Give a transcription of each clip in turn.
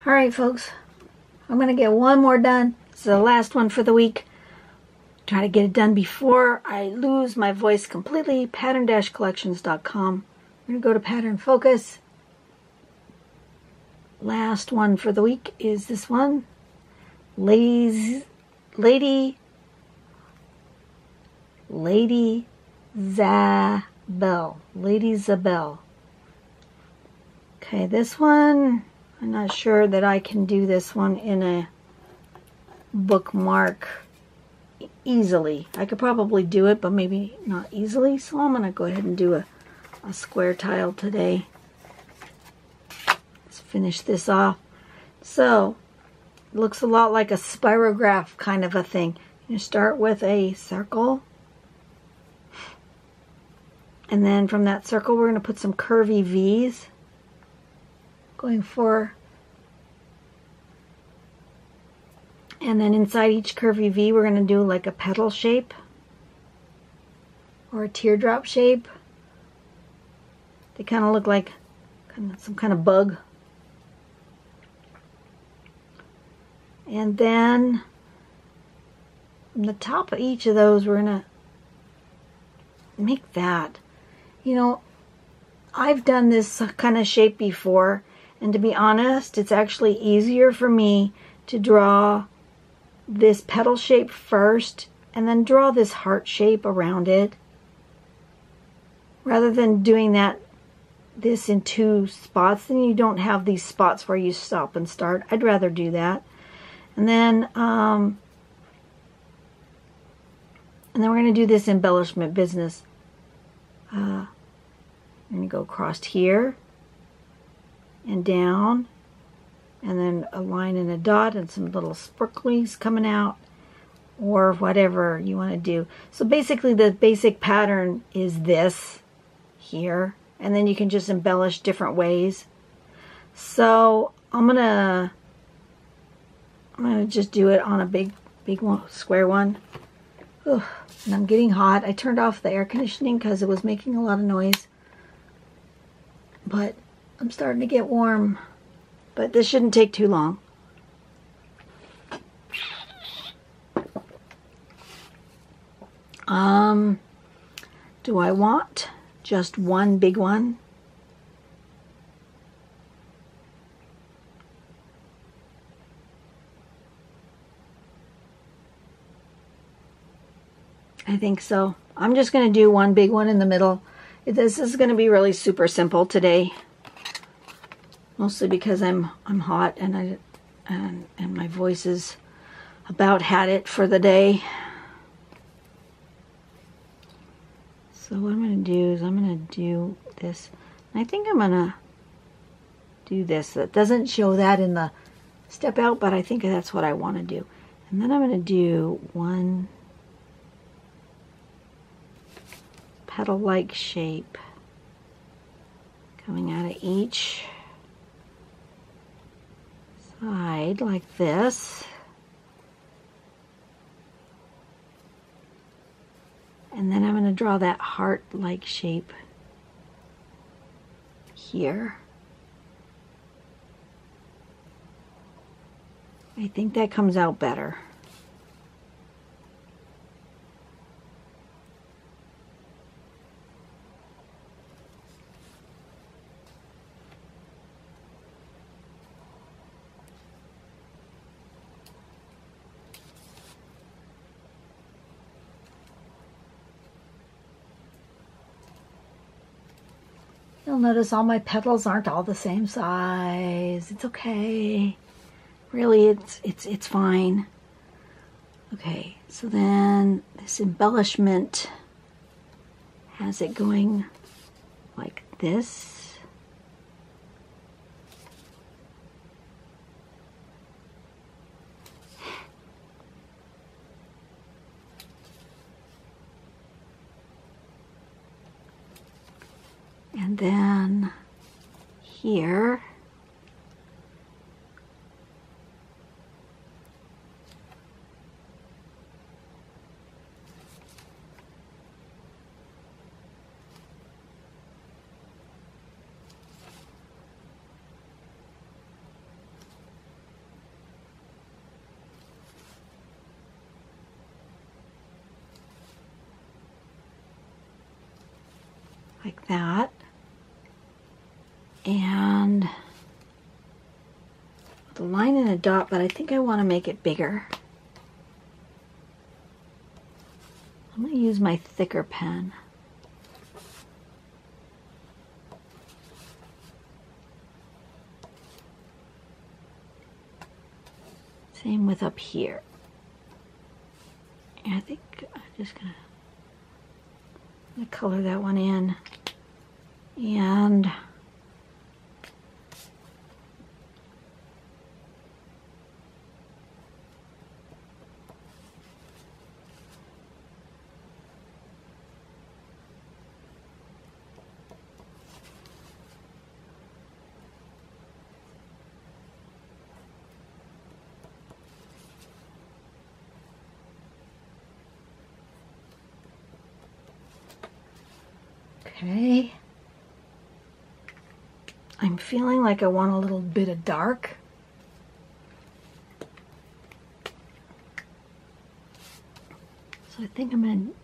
Alright folks, I'm going to get one more done. This is the last one for the week. Try to get it done before I lose my voice completely. Pattern-collections.com. I'm going to go to Pattern Focus. Last one for the week is this one. Ladyzabelle. Ladyzabelle. Okay, this one, I'm not sure that I can do this one in a bookmark easily. I could probably do it, but maybe not easily. So I'm going to go ahead and do a square tile today. Let's finish this off. So, it looks a lot like a spirograph kind of a thing. You start with a circle. And then from that circle, we're going to put some curvy V's. Going for, and then inside each curvy V we're going to do like a petal shape or a teardrop shape. They kind of look like some kind of bug. And then from the top of each of those we're going to make that. You know, I've done this kind of shape before. And to be honest, it's actually easier for me to draw this petal shape first and then draw this heart shape around it rather than doing this in two spots. Then you don't have these spots where you stop and start. I'd rather do that. And then we're going to do this embellishment business. I'm going to go across here and down, and then a line and a dot and some little sparklies coming out, or whatever you want to do. So basically the basic pattern is this here, and then you can just embellish different ways. So I'm gonna just do it on a big one, square one. Ugh, and I'm getting hot. I turned off the air conditioning because it was making a lot of noise, but I'm starting to get warm, but this shouldn't take too long. Do I want just one big one? I think so. I'm just going to do one big one in the middle. This is going to be really super simple today. Mostly because I'm hot and my voice is about had it for the day. So what I'm going to do is I'm going to do this. And I think I'm going to do this. That doesn't show that in the step out, but I think that's what I want to do. And then I'm going to do one petal-like shape coming out of each side like this, and then I'm going to draw that heart-like shape here. I think that comes out better. You'll notice all my petals aren't all the same size. It's okay. Really, it's fine. Okay, so then this embellishment has it going like this. And then here, like that. And the line and a dot, but I think I want to make it bigger. I'm going to use my thicker pen. Same with up here. And I think I'm just going to color that one in. And okay. I'm feeling like I want a little bit of dark. So I think I'm going to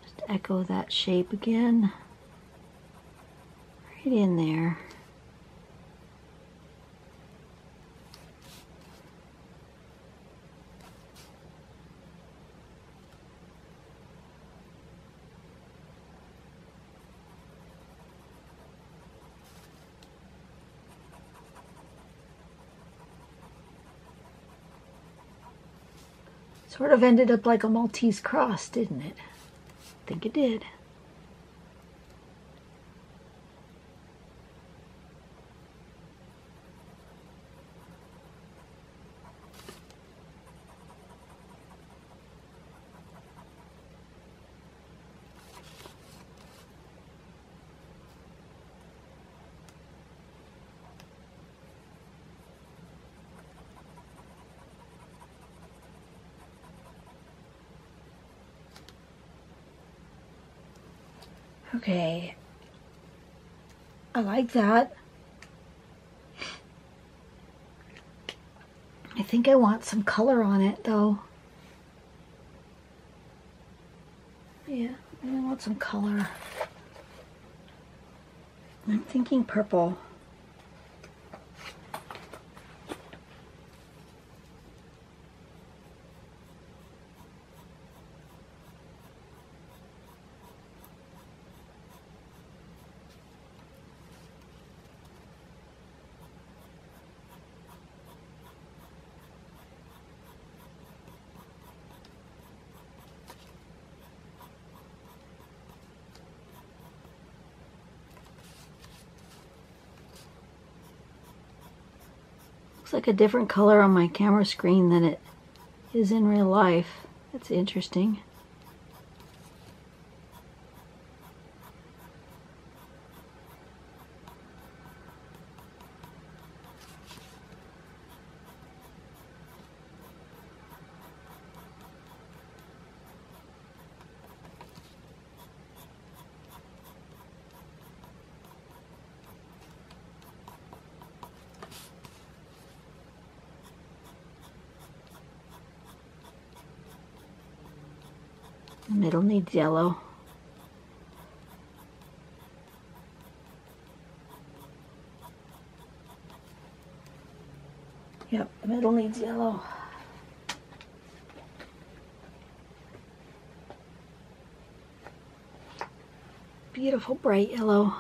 just echo that shape again. Right in there. Sort of ended up like a Maltese cross, didn't it? I think it did. Okay, I like that. I think I want some color on it though. Yeah, I want some color. I'm thinking purple. Looks like a different color on my camera screen than it is in real life. That's interesting. The middle needs yellow. Yep, the middle needs yellow. Beautiful bright yellow.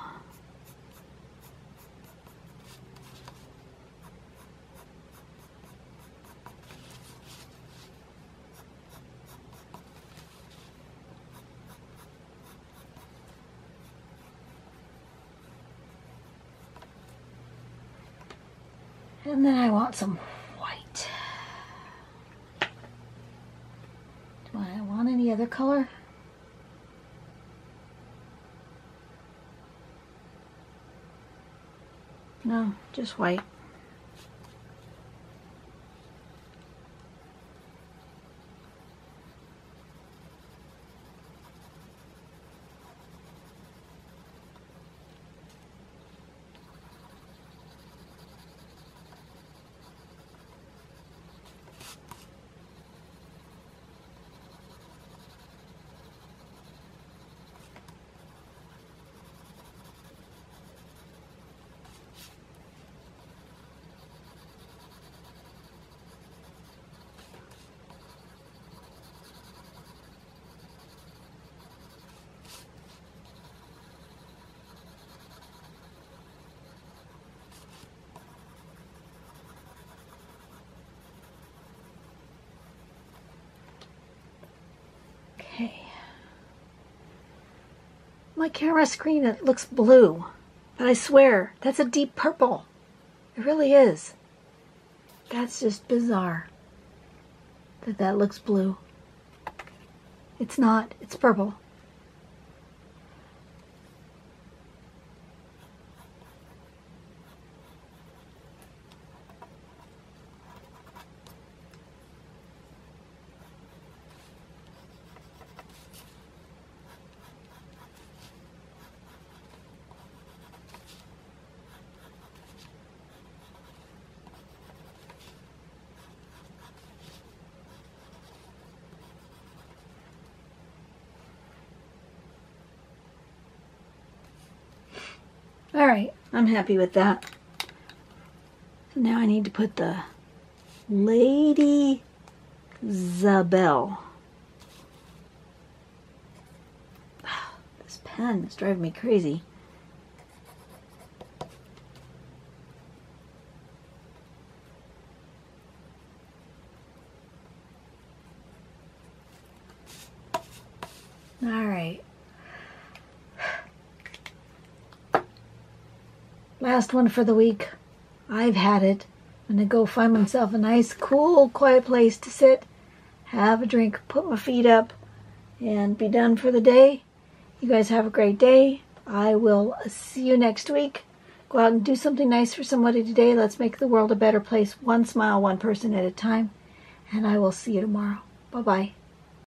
And then I want some white. Do I want any other color? No, just white. my camera screen it looks blue. But I swear, that's a deep purple. It really is. That's just bizarre that that looks blue. It's not. It's purple. Alright, I'm happy with that. So now I need to put the Ladyzabelle. This pen is driving me crazy. Alright. Last one for the week. I've had it. I'm going to go find myself a nice, cool, quiet place to sit, have a drink, put my feet up, and be done for the day. You guys have a great day. I will see you next week. Go out and do something nice for somebody today. Let's make the world a better place, one smile, one person at a time. And I will see you tomorrow. Bye-bye.